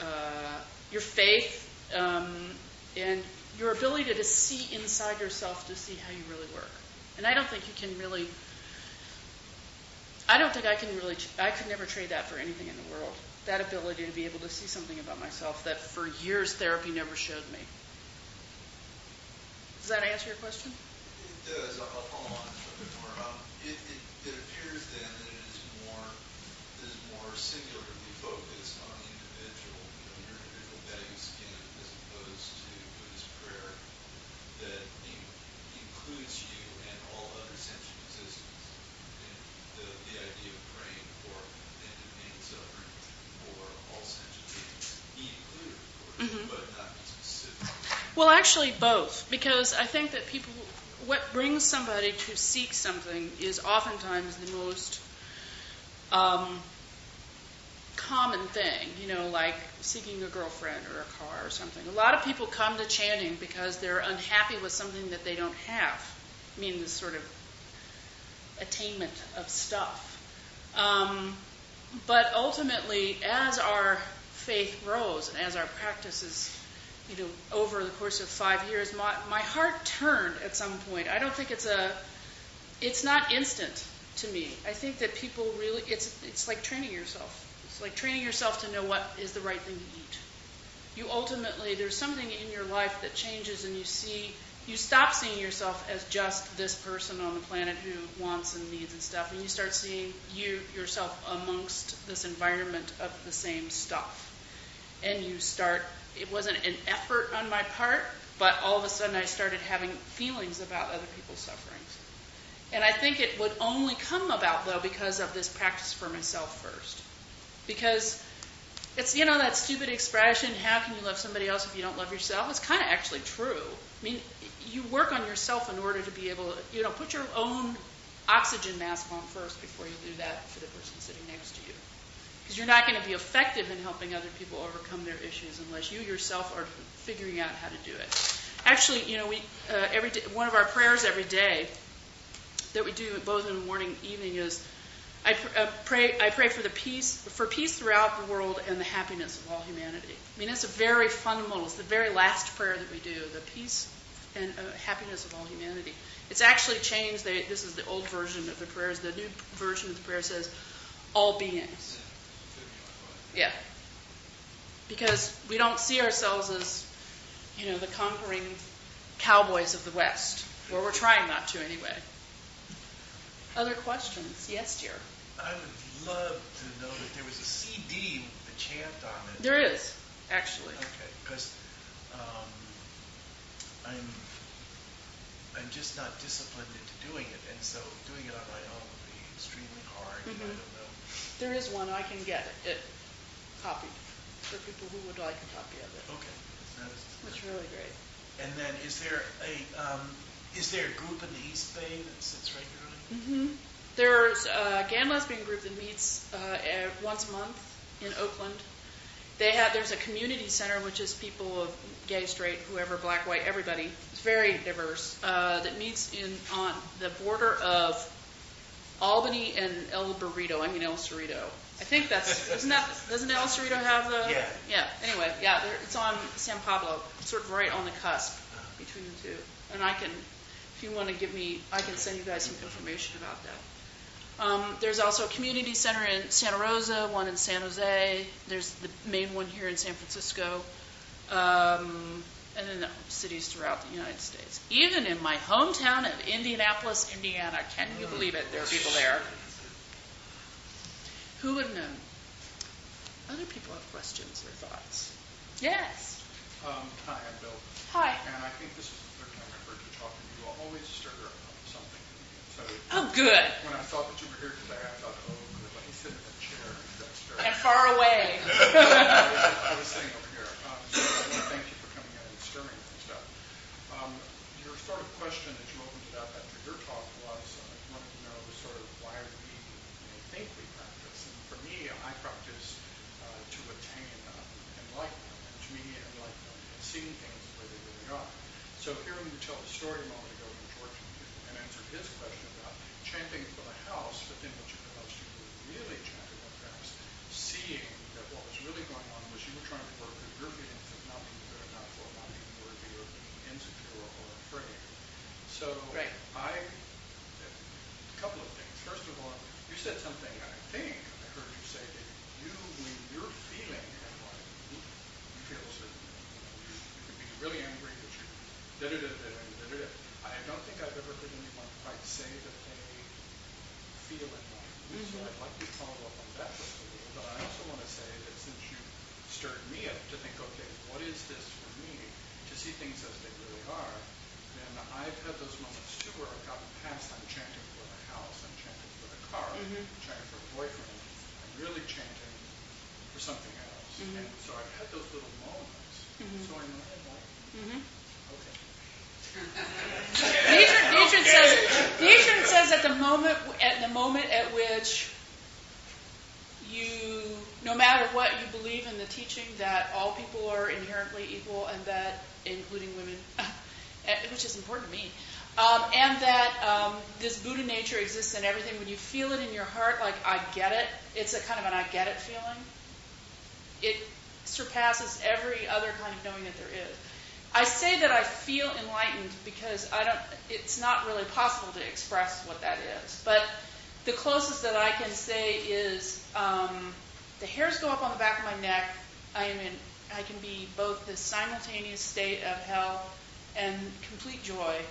Speaker 2: faith, and your ability to see inside yourself to see how you really work. And I don't think I could never trade that for anything in the world. That ability to be able to see something about myself that for years therapy never showed me. Does that answer your question?
Speaker 5: It does. I'll follow on a bit more. It appears then that it is more singularly focused on the individual, your individual value skin, as opposed to Buddhist prayer that includes you and all other sentient existence. And the idea of praying for end of pain, suffering for all sentient beings, me included, of course, but not specific.
Speaker 2: Well, actually both, because I think that what brings somebody to seek something is oftentimes the most common thing, like seeking a girlfriend or a car or something. A lot of people come to chanting because they're unhappy with something that they don't have. I mean, this sort of attainment of stuff. But ultimately, as our faith grows and as our practice is over the course of 5 years, my heart turned at some point. I don't think it's not instant to me. I think that people really, it's like training yourself. It's like training yourself to know what is the right thing to eat. You ultimately, there's something in your life that changes, and you stop seeing yourself as just this person on the planet who wants and needs and stuff, and you start seeing yourself amongst this environment of the same stuff. And it wasn't an effort on my part, but all of a sudden I started having feelings about other people's sufferings. And I think it would only come about, though, because of this practice for myself first. Because it's, that stupid expression, how can you love somebody else if you don't love yourself? It's kind of actually true. I mean, you work on yourself in order to be able to, put your own oxygen mask on first before you do that for the person sitting next to you. Because you're not going to be effective in helping other people overcome their issues unless you yourself are figuring out how to do it. Actually, we every day, one of our prayers every day that we do both in the morning and evening is I pray for peace throughout the world and the happiness of all humanity. I mean, it's a very fundamental. It's the very last prayer that we do. The peace and happiness of all humanity. It's actually changed. This is the old version of the prayers. The new version of the prayer says, all beings. Yeah. Because we don't see ourselves as, the conquering cowboys of the West. Or we're trying not to anyway. Other questions? Yes, dear.
Speaker 6: I would love to know that there was a CD with the chant on it.
Speaker 2: There is, actually.
Speaker 6: Okay, because I'm just not disciplined into doing it, and so doing it on my own would be extremely hard. And I don't know.
Speaker 2: There is one. I can get it copied for people who would like a copy of it.
Speaker 6: Okay,
Speaker 2: It's really great.
Speaker 6: And then is there a group in the East Bay that sits regularly?
Speaker 2: Mm-hmm. There's a gay and lesbian group that meets once a month in Oakland. There's a community center, which is people of gay, straight, whoever, black, white, everybody. It's very diverse. That meets on the border of Albany and El Cerrito. I think doesn't El Cerrito have the?
Speaker 6: Yeah.
Speaker 2: Yeah. Anyway, it's on San Pablo, sort of right on the cusp between the two. And if you want to give me, I can send you guys some information about that. There's also a community center in Santa Rosa, one in San Jose. There's the main one here in San Francisco. And then cities throughout the United States. Even in my hometown of Indianapolis, Indiana. Can you believe it? There are people there. Who would have known? Other people have questions or thoughts. Yes.
Speaker 7: Hi, I'm Bill.
Speaker 2: Hi.
Speaker 7: And I think this is the third time I've heard you talk, and you always stir up something in me. So
Speaker 2: Oh, good.
Speaker 7: when I thought that you were here today, I thought, oh, good, let me sit in a chair and get stirred.
Speaker 2: And far away.
Speaker 7: I was sitting over here. So I want to thank you for coming in and stirring and stuff. Your sort of question that you opened it up after your talk was, I wanted to know sort of why we think we practice. And for me, I practice to attain enlightenment. And to me, enlightenment is seeing things the way they really are. So hearing you tell the story a moment ago when George and answered his question about chanting for the house, but then what you realized you were really chanting was perhaps seeing that what was really going on was you were trying to work through your feelings of not being good enough or not being worthy or being insecure or afraid. So
Speaker 2: Right.
Speaker 7: A couple of things. First of all, you said something, I think, I heard you say that when you're feeling enlightened, you feel a certain, you can be really angry that you da-da-da-da-da-da-da. I don't think I've ever heard anyone quite say that they feel enlightened. So I'd like to follow up on that just a little, but I also want to say that since you stirred me up to think, okay, what is this for me, to see things as they really are, then I've had those moments too where I've gotten past I'm chanting for the house, I'm chanting for the car, I'm chanting for the boyfriend, I'm really chanting for something else. And so I've had those little moments. So I'm enlightened. Okay.
Speaker 2: Nichiren says at the moment at which you, no matter what you believe in the teaching, that all people are inherently equal, and that, including women, which is important to me, and that this Buddha nature exists in everything. When you feel it in your heart, like I get it, it's a kind of an I get it feeling. It surpasses every other kind of knowing that there is. I say that I feel enlightened because it's not really possible to express what that is. But the closest that I can say is the hairs go up on the back of my neck. I can be both the simultaneous state of hell and complete joy,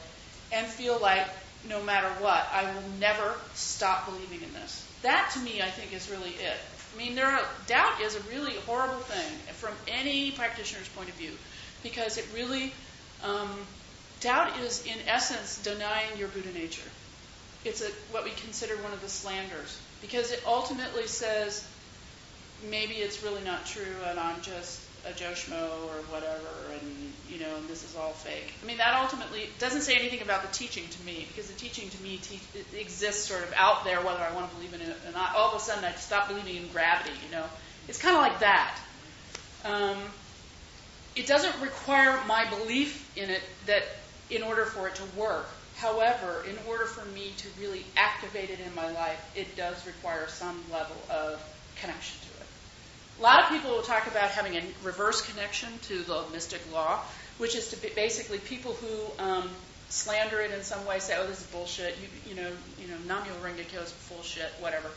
Speaker 2: and feel like no matter what, I will never stop believing in this. That to me, I think, is really it. I mean, doubt is a really horrible thing from any practitioner's point of view. Because it really, doubt is in essence denying your Buddha nature. It's what we consider one of the slanders. Because it ultimately says, maybe it's really not true and I'm just a Joe Schmo or whatever and, this is all fake. I mean, that ultimately doesn't say anything about the teaching to me, because the teaching to me it exists sort of out there whether I want to believe in it or not. All of a sudden I stop believing in gravity, It's kind of like that. It doesn't require my belief in it that in order for it to work. However, in order for me to really activate it in my life, it does require some level of connection to it. A lot of people will talk about having a reverse connection to the mystic law, which is to be basically people who slander it in some way, say, "Oh, this is bullshit. You know, Namyo Renge-kyo is bullshit, whatever."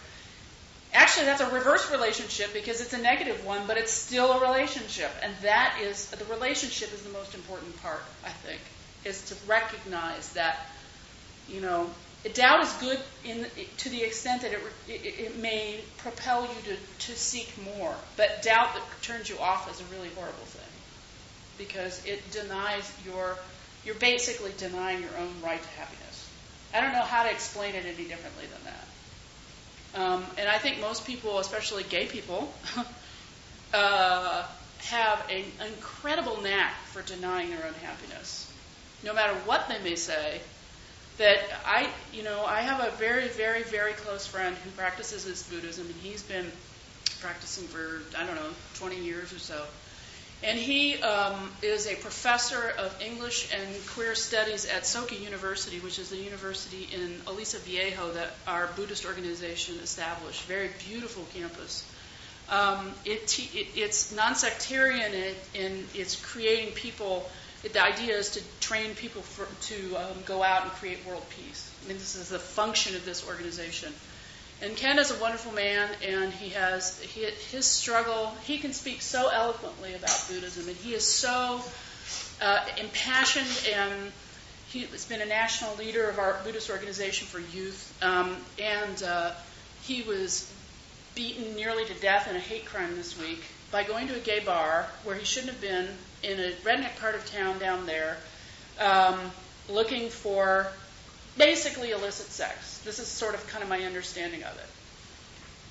Speaker 2: Actually, that's a reverse relationship because it's a negative one, but it's still a relationship, and the relationship is the most important part, I think, is to recognize that, doubt is good to the extent that it may propel you to seek more, but doubt that turns you off is a really horrible thing because it denies you're basically denying your own right to happiness. I don't know how to explain it any differently than that. And I think most people, especially gay people, have an incredible knack for denying their own happiness. No matter what they may say, that I have a very, very, very close friend who practices this Buddhism, and he's been practicing for, 20 years or so. And he is a professor of English and queer studies at Soka University, which is the university in Aliso Viejo that our Buddhist organization established. Very beautiful campus. It's non-sectarian and it's creating people. The idea is to train people to go out and create world peace. I mean, this is the function of this organization. And Ken is a wonderful man, and his struggle. He can speak so eloquently about Buddhism, and he is so impassioned. And he's been a national leader of our Buddhist organization for youth. And he was beaten nearly to death in a hate crime this week by going to a gay bar where he shouldn't have been in a redneck part of town down there, looking for basically illicit sex. This is sort of kind of my understanding of it.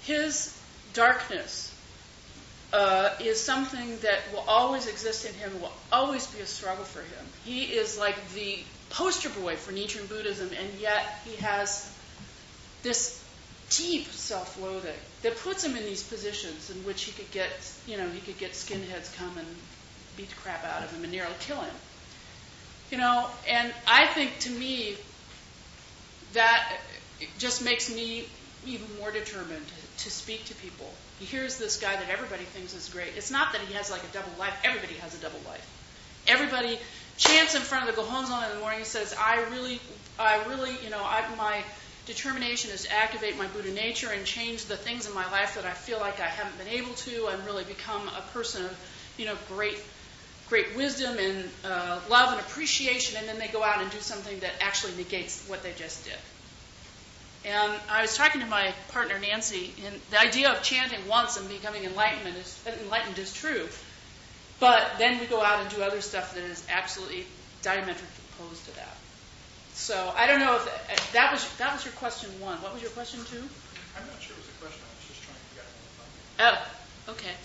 Speaker 2: His darkness is something that will always exist in him, will always be a struggle for him. He is like the poster boy for Nichiren Buddhism, and yet he has this deep self-loathing that puts him in these positions in which he could get skinheads come and beat the crap out of him and nearly kill him. And I think to me, that just makes me even more determined to speak to people. Here's this guy that everybody thinks is great. It's not that he has like a double life. Everybody has a double life. Everybody chants in front of the Gohonzon in the morning and says, my determination is to activate my Buddha nature and change the things in my life that I feel like I haven't been able to, and really become a person of great wisdom and love and appreciation, and then they go out and do something that actually negates what they just did. And I was talking to my partner Nancy, and the idea of chanting once and becoming enlightened is true, but then we go out and do other stuff that is absolutely diametrically opposed to that. So I don't know if that was your question one. What was your question two?
Speaker 7: I'm not sure it was a question. I was just trying to get more from you.
Speaker 2: Oh, okay.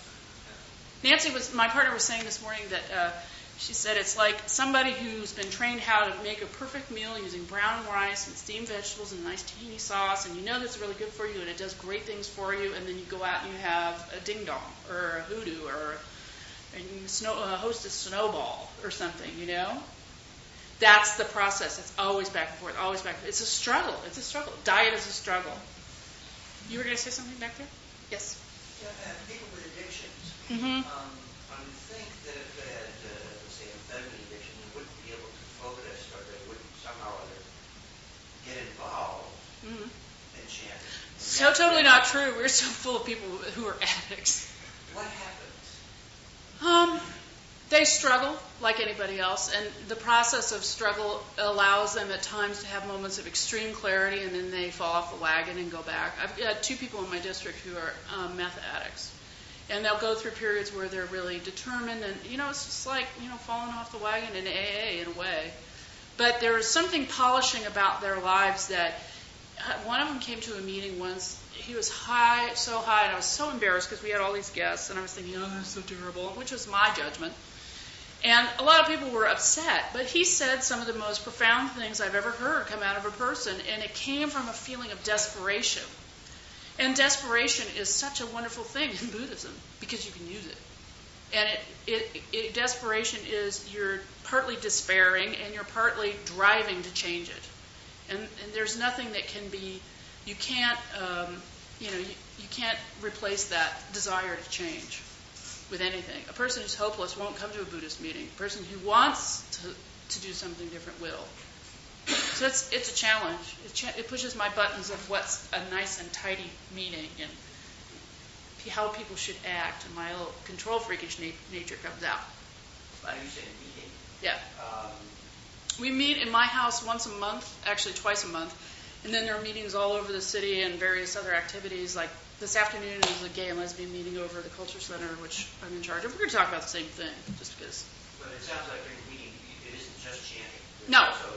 Speaker 2: My partner was saying this morning that she said it's like somebody who's been trained how to make a perfect meal using brown rice and steamed vegetables and a nice tahini sauce, and that's really good for you and it does great things for you, and then you go out and you have a ding dong or a hoodoo or host a snowball or something, That's the process. It's always back and forth, always back and forth. It's a struggle. Diet is a struggle. You were going to say something back there? Yes.
Speaker 8: Yeah, people with addictions.
Speaker 2: Mm-hmm.
Speaker 8: I would think that if they had, say, amphetamine addiction, they wouldn't be able to focus, or they wouldn't somehow or other get involved in chanting.
Speaker 2: So totally not true. We're so full of people who are addicts.
Speaker 8: What happens?
Speaker 2: They struggle like anybody else, and the process of struggle allows them at times to have moments of extreme clarity, and then they fall off the wagon and go back. I've got 2 people in my district who are meth addicts, and they'll go through periods where they're really determined, and it's just like falling off the wagon in AA in a way. But there is something polishing about their lives that one of them came to a meeting once. He was high, so high, and I was so embarrassed because we had all these guests, and I was thinking, this is so terrible, which was my judgment. And a lot of people were upset, but he said some of the most profound things I've ever heard come out of a person, and it came from a feeling of desperation. And desperation is such a wonderful thing in Buddhism because you can use it. And desperation is you're partly despairing and you're partly driving to change it. And there's nothing that can be, you can't, you can't replace that desire to change with anything. A person who's hopeless won't come to a Buddhist meeting. A person who wants to do something different will. So it's a challenge. It pushes my buttons of what's a nice and tidy meeting and how people should act, and my little control freakish nature comes out.
Speaker 8: But you said meeting.
Speaker 2: Yeah. We meet in my house once a month, actually twice a month, and then there are meetings all over the city and various other activities. Like this afternoon is a gay and lesbian meeting over at the Culture Center, which I'm in charge of. We're going to talk about the same thing, just because.
Speaker 8: But it sounds like during the meeting, it isn't just chanting. There's
Speaker 2: No.
Speaker 8: Also,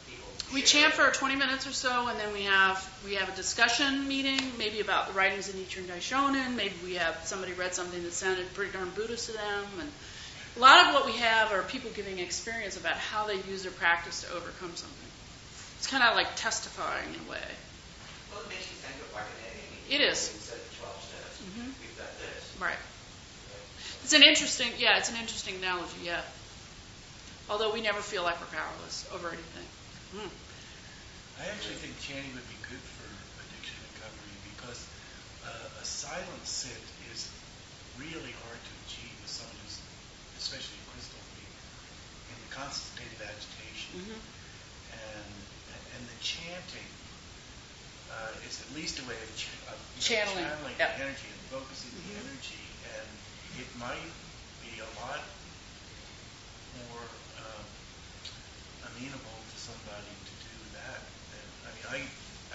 Speaker 8: people
Speaker 2: We chant for 20 minutes or so, and then we have a discussion meeting, maybe about the writings of Nichiren Daishonin. Maybe we have somebody read something that sounded pretty darn Buddhist to them, and a lot of what we have are people giving experience about how they use their practice to overcome something. It's kind of like testifying in a way.
Speaker 8: Well, it makes you think of like an AA meeting.
Speaker 2: It is.
Speaker 8: Instead of 12 steps, we've got this.
Speaker 2: Right. It's an interesting analogy, yeah. Although we never feel like we're powerless over anything.
Speaker 6: I actually think chanting would be good for addiction recovery because a silent sit is really hard to achieve with someone who's, especially crystal weak, in the constant state of agitation. And the chanting is at least a way of
Speaker 2: channeling
Speaker 6: the energy and focusing the energy, and it might be a lot more amenable to somebody to do that. I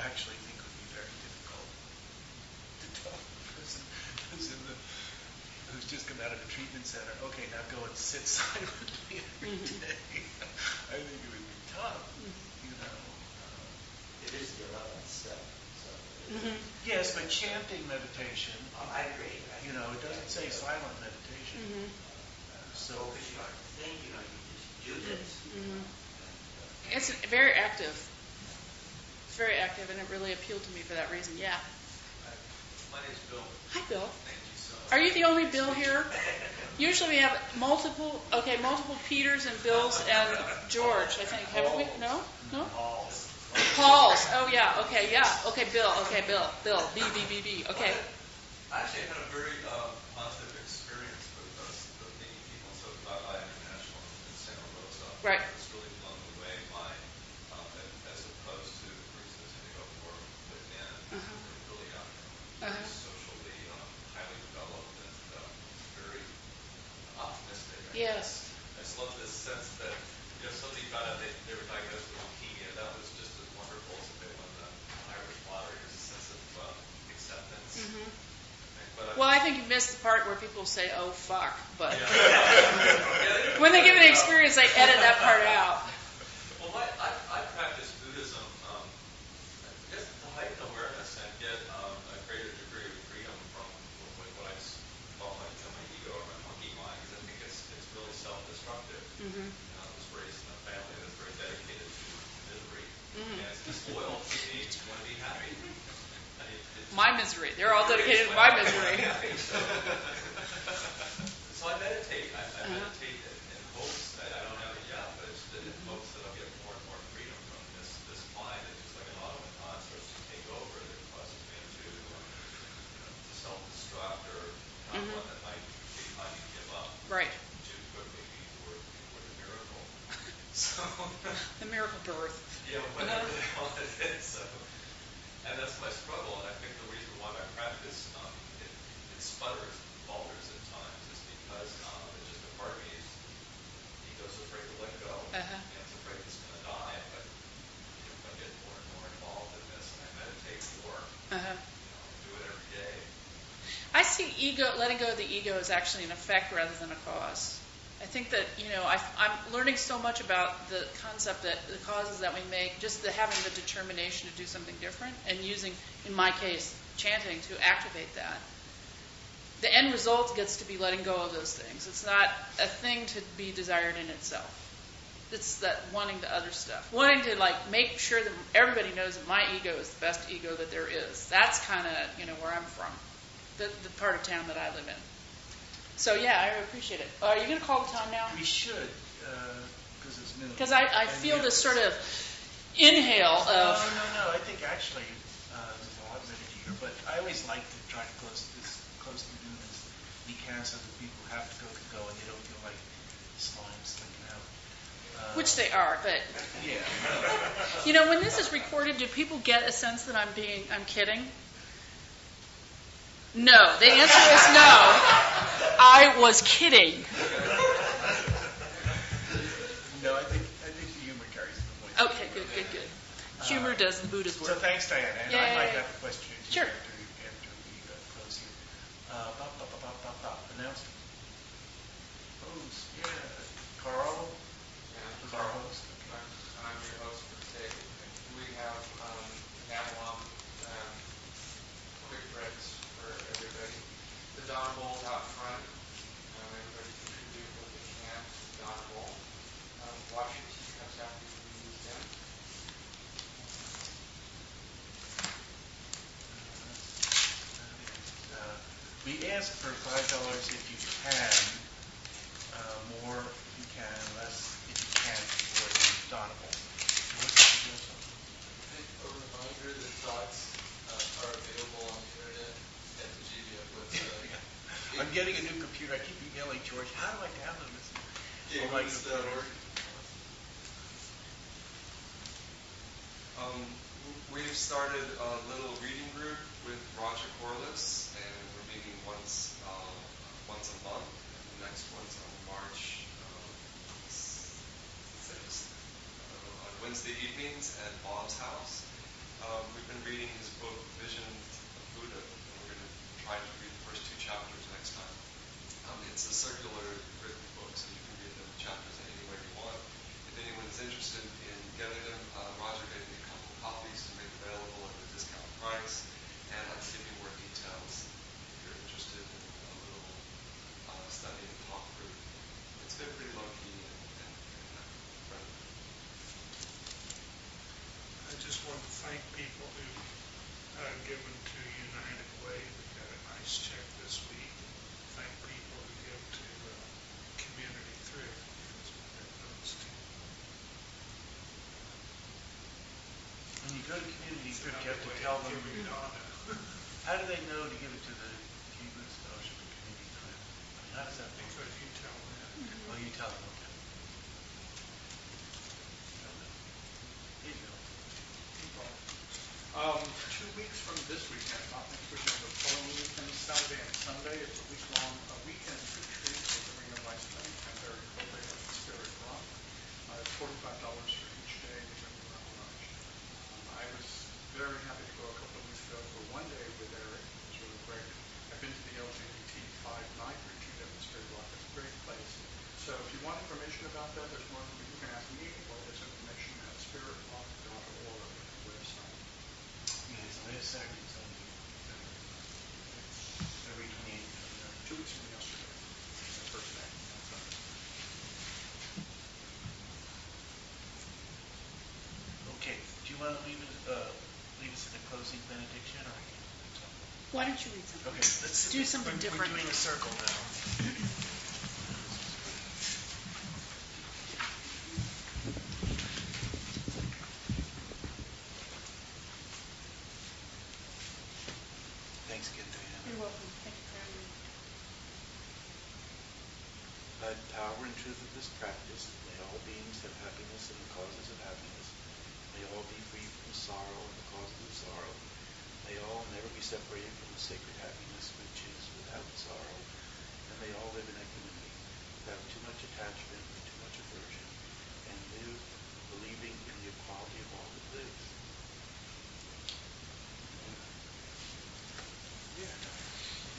Speaker 6: actually think it would be very difficult to tell a person who's just come out of a treatment center, okay, now go and sit silently every day. I think it would be tough,
Speaker 8: It is the 11th step. So
Speaker 6: Yes, but chanting meditation,
Speaker 8: I agree.
Speaker 6: it doesn't say silent meditation. So
Speaker 8: because you don't think, you just do this.
Speaker 2: It's very active. It's very active, and it really appealed to me for that reason. Yeah.
Speaker 5: My name's Bill.
Speaker 2: Hi, Bill.
Speaker 5: Thank you so much.
Speaker 2: Are you the only Bill here? Usually we have multiple Peters and Bills and George, I think. Haven't we? No? Pauls. Oh, yeah. Okay, yeah. Okay, Bill. Okay, Bill. B. Okay.
Speaker 5: I actually had a very positive experience with the meeting people in Soka Gakkai International in Santa Rosa.
Speaker 2: Right.
Speaker 5: I was really blown away by, as opposed to, for instance, if you go for within, really socially highly developed and very optimistic.
Speaker 2: Yes.
Speaker 5: I just love this sense that somebody found out they were diagnosed with leukemia. That was just as wonderful as if they won the Irish lottery. There's a sense of acceptance.
Speaker 2: Well, I think you missed the part where people say, "Oh fuck," but
Speaker 5: Yeah.
Speaker 2: when they give an experience, they edit that part out.
Speaker 5: Well, I practice Buddhism, I guess, to heighten awareness and get a greater degree of freedom from what I call my ego or my monkey mind, because I think it's really self-destructive. I was raised in a family that's very dedicated to misery, and it's disloyal to me to want to be happy.
Speaker 2: My misery. They're all dedicated to my misery.
Speaker 5: So I meditate. I meditate in hopes that I don't have it yet, but it's in hopes that I'll get more and more freedom from this mind that just like an automaton starts to take over that causes me to self-destruct or not one that I give up
Speaker 2: Right.
Speaker 5: too quickly before the miracle. So
Speaker 2: The miracle birth.
Speaker 5: yeah, whatever they call it. So, and that's my struggle, and I think the reason why my practice it sputters, falters at times, is because it's just a part of me ego's afraid to let go. It's afraid it's going to die. But if I get more and more involved in this, and I meditate more, do it every day.
Speaker 2: I see letting go of the ego is actually an effect rather than a cause. I think that, I'm learning so much about the concept that the causes that we make, just having the determination to do something different and using, in my case, chanting to activate that. The end result gets to be letting go of those things. It's not a thing to be desired in itself. It's that wanting the other stuff. Wanting to make sure that everybody knows that my ego is the best ego that there is. That's kind of where I'm from. The part of town that I live in. So, yeah, I appreciate it. Are you going to call the time now?
Speaker 6: we should, because it's noon.
Speaker 2: Because I feel this sort of inhale of...
Speaker 6: No. I think actually there's a lot of energy here, but I always like to try to close to noon as we can so that people who have to go and they don't feel like slime slinking out.
Speaker 2: Which they are, but...
Speaker 6: Yeah.
Speaker 2: You know, when this is recorded, do people get a sense that I'm kidding? No. The answer is no. I was kidding.
Speaker 6: No, I think the humor carries the point.
Speaker 2: Okay, good. Humor does the Buddha's work.
Speaker 6: So thanks, Diana. And I might have a question or two
Speaker 2: Sure.
Speaker 6: after we close here. Announcement. Host, yeah. Carl? Was our host?
Speaker 9: Okay. I'm your host for today. We have analog quick breaks for everybody. The Donna Bowl's out front. Everybody contribute what they can to the Donna Bowl. Wash your teacups after you use them.
Speaker 6: We ask for $5 if you can, more if you can, less if you can't for the Donna Bowl.
Speaker 5: A reminder that thoughts are available on the internet at the GBF website.
Speaker 6: I'm getting a new computer. I keep emailing George. How do I download this?
Speaker 5: GameWorks.org.
Speaker 10: We've started a little reading group with Roger Corliss, and we're meeting once a month. The next one's on March 6th, on Wednesday evenings at Bob's house. We've been reading his book, Vision of Buddha, and we're going to try to read the first 2 chapters next time. It's a circular written book, so you can read the chapters any way you want. If anyone is interested in getting them, Roger gave me a couple copies to make available at a discount price, and I can give you more details if you're interested in a little study and talk group. It's been pretty low-key and friendly.
Speaker 4: I just want to thank people who've given to United Way. We got a nice check this week. Thank people who give to Community Thrift, because we've got those too.
Speaker 6: When you go to community group, you have to tell them. How do they know to give it to the Hebrew Scholarship and Community Thrift? I mean, how does that work?
Speaker 4: Because you tell them.
Speaker 6: Well, you tell them, okay. Here you go.
Speaker 7: 2 weeks from this weekend, not next weekend, but following weekend, Saturday and Sunday, it's a week-long weekend retreat with the Ring of Ice Bank and Barry Colby at the Spirit Rock. It's $45 for each day, with a lunch. I was very happy to go a couple of weeks ago for one day with Eric. It was really great. I've been to the LGBT 5-night retreat at the Spirit Rock. It's a great place. So if you want information about that, there's more information. You can ask me, or there's information at spiritrock.org website.
Speaker 6: Yeah, so this Saturday, Sunday. Every 28th.
Speaker 7: 2 weeks from yesterday. The first day.
Speaker 6: Okay. Do you want to leave us in a closing benediction, or something?
Speaker 2: Why don't you read something?
Speaker 6: Okay, let's
Speaker 2: do something different.
Speaker 6: We're doing a circle now. Thanks again, Diana.
Speaker 2: You're welcome. Thank you for having me.
Speaker 11: By the power and truth of this practice, may all beings have happiness and the causes of happiness. May all be free from sorrow and the causes of sorrow. May all never be separated from the sacred happiness which is without sorrow. And may all live in equanimity, without too much attachment and too much aversion, and live believing in the equality of all that lives.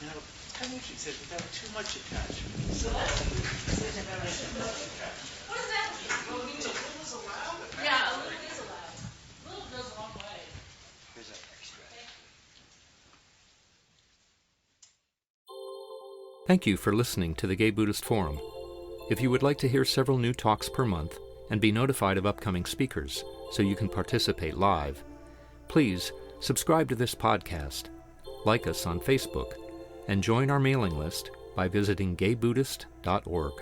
Speaker 11: Now, I usually said without too much attachment. So
Speaker 2: What does that mean?
Speaker 7: Well, it means a little is allowed.
Speaker 2: Yeah, a little is allowed. A little goes a long way.
Speaker 11: here's that extra.
Speaker 1: Thank you for listening to the Gay Buddhist Forum. If you would like to hear several new talks per month and be notified of upcoming speakers so you can participate live, please subscribe to this podcast, like us on Facebook, and join our mailing list by visiting gaybuddhist.org.